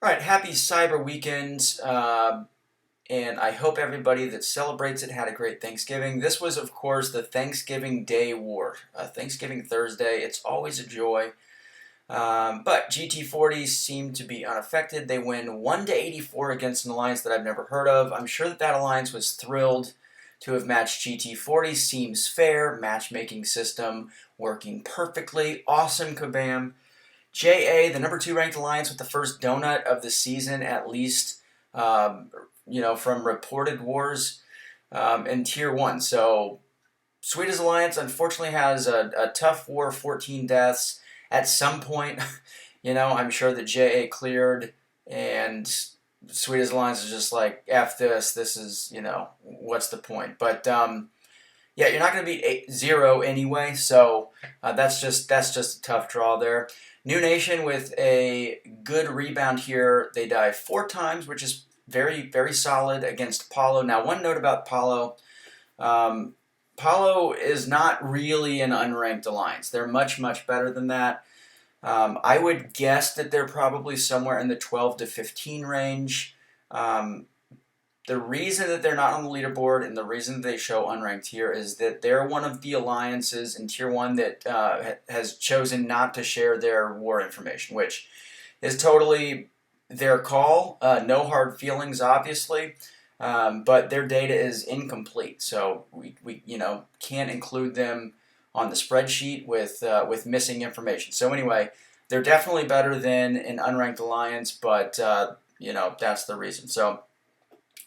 All right, happy Cyber Weekend, and I hope everybody that celebrates it had a great Thanksgiving. This was, of course, the Thanksgiving Day War, Thanksgiving Thursday. It's always a joy, but GT40 seem to be unaffected. They win 1-84 against an alliance that I've never heard of. I'm sure that alliance was thrilled to have matched GT40. Seems fair. Matchmaking system working perfectly. Awesome kabam. JA, the number 2 ranked alliance with the first donut of the season, at least, from reported wars in Tier 1. So, Sweden's alliance unfortunately has a tough war, 14 deaths. At some point, I'm sure that JA cleared, and Sweden's alliance is just like, F this is, what's the point? But, yeah, you're not going to beat 0 anyway, so that's just a tough draw there. New Nation with a good rebound here. They die 4 times, which is very, very solid against Paulo. Now, one note about Paulo. Paulo is not really an unranked alliance. They're much, much better than that. I would guess that they're probably somewhere in the 12 to 15 range. The reason that they're not on the leaderboard and the reason that they show unranked here is that they're one of the alliances in Tier 1 that has chosen not to share their war information, which is totally their call. No hard feelings, obviously, but their data is incomplete, so we can't include them on the spreadsheet with missing information. So anyway, they're definitely better than an unranked alliance, but that's the reason. So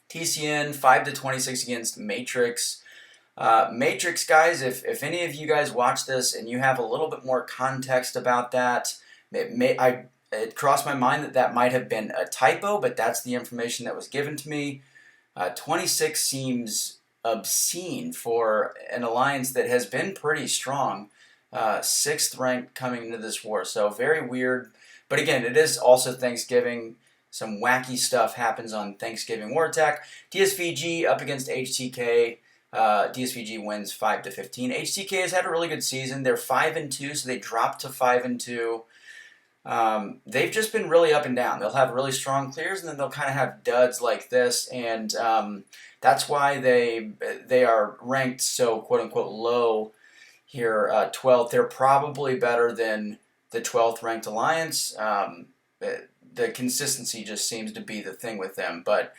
TCN 5-26 against Matrix. Matrix, guys, if any of you guys watch this and you have a little bit more context about that, it crossed my mind that might have been a typo, but that's the information that was given to me. 26 seems obscene for an alliance that has been pretty strong. 6th ranked coming into this war, so very weird. But again, it is also Thanksgiving. Some wacky stuff happens on Thanksgiving War Attack. DSVG up against HTK. DSVG wins 5-15. HTK has had a really good season. They're 5-2, so they dropped to 5-2. They've just been really up and down. They'll have really strong clears, and then they'll kind of have duds like this, and that's why they are ranked so quote-unquote low here, 12th. They're probably better than the 12th ranked alliance. The consistency just seems to be the thing with them. But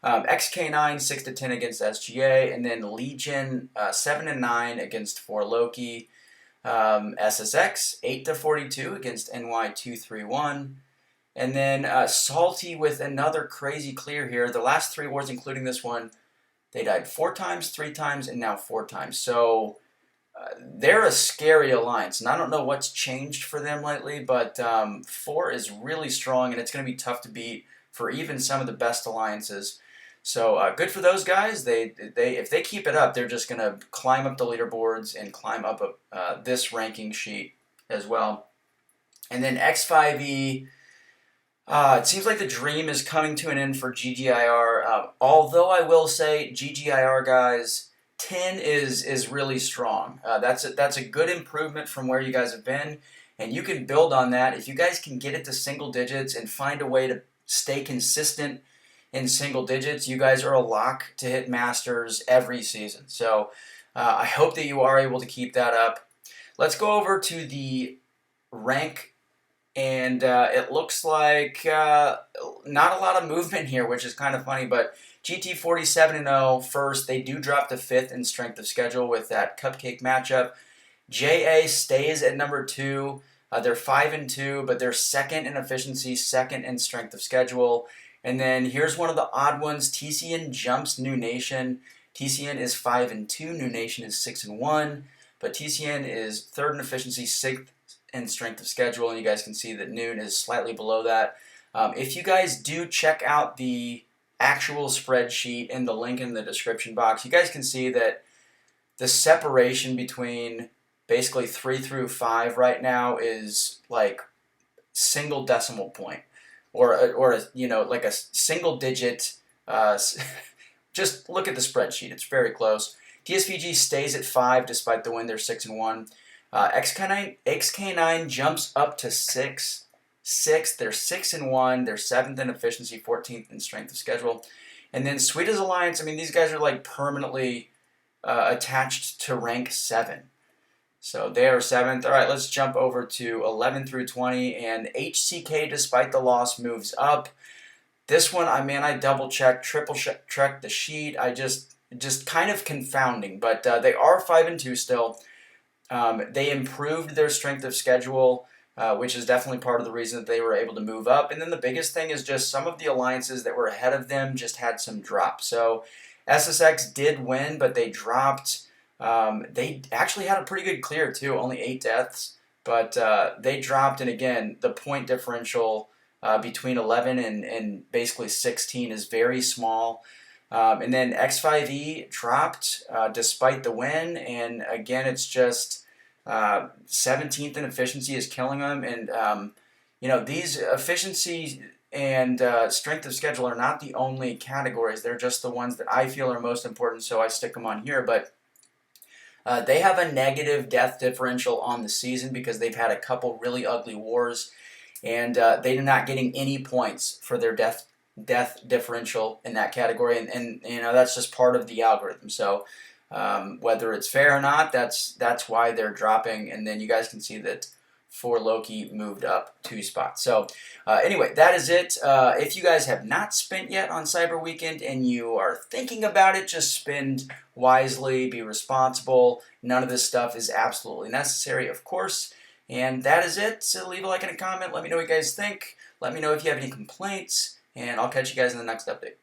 XK9 6-10 against SGA, and then Legion 7-9 against 4 Loki. SSX 8-42 against NY231. And then Salty with another crazy clear here. The last 3 wars, including this one, they died 4 times, 3 times, and now 4 times. So they're a scary alliance, and I don't know what's changed for them lately, but 4 is really strong, and it's going to be tough to beat for even some of the best alliances. So good for those guys. If they keep it up, they're just going to climb up the leaderboards and climb up this ranking sheet as well. And then X5E, it seems like the dream is coming to an end for GGIR. Although I will say, GGIR guys, 10 is really strong. That's a good improvement from where you guys have been, and you can build on that. If you guys can get it to single digits and find a way to stay consistent in single digits, you guys are a lock to hit Masters every season. So I hope that you are able to keep that up. Let's go over to the rank, and it looks like not a lot of movement here, which is kind of funny, but GT40 7-0 first. They do drop to 5th in strength of schedule with that cupcake matchup. JA stays at number 2. They're 5-2, but they're 2nd in efficiency, 2nd in strength of schedule. And then here's one of the odd ones. TCN jumps New Nation. TCN is 5-2. New Nation is 6-1. But TCN is 3rd in efficiency, 6th in strength of schedule. And you guys can see that Noon is slightly below that. If you guys do check out the actual spreadsheet in the link in the description box, you guys can see that the separation between basically 3 through 5 right now is like single decimal point, or like a single digit. Just look at the spreadsheet; it's very close. DSVG stays at 5 despite the win. They're 6-1. XK9 jumps up to 6. 6th. They're 6-1. They're 7th in efficiency, 14th in strength of schedule. And then Sweeta's Alliance, I mean, these guys are like permanently attached to rank 7. So they are 7th. All right, let's jump over to 11 through 20. And HCK, despite the loss, moves up. This one, I double-checked, triple-checked the sheet. Just kind of confounding. But they are 5-2 still. They improved their strength of schedule, which is definitely part of the reason that they were able to move up. And then the biggest thing is just some of the alliances that were ahead of them just had some drop. So SSX did win, but they dropped. They actually had a pretty good clear, too, only 8 deaths. But they dropped, and again, the point differential between 11 and basically 16 is very small. And then X5E dropped despite the win, and again, it's just 17th in efficiency is killing them. And these efficiency and strength of schedule are not the only categories. They're just the ones that I feel are most important, so I stick them on here. But they have a negative death differential on the season because they've had a couple really ugly wars, and they're not getting any points for their death differential in that category, and that's just part of the algorithm. So whether it's fair or not, that's why they're dropping. And then you guys can see that 4 Loki moved up 2 spots. So anyway, that is it. If you guys have not spent yet on Cyber Weekend and you are thinking about it, just spend wisely, be responsible. None of this stuff is absolutely necessary, of course. And that is it. So leave a like and a comment. Let me know what you guys think. Let me know if you have any complaints. And I'll catch you guys in the next update.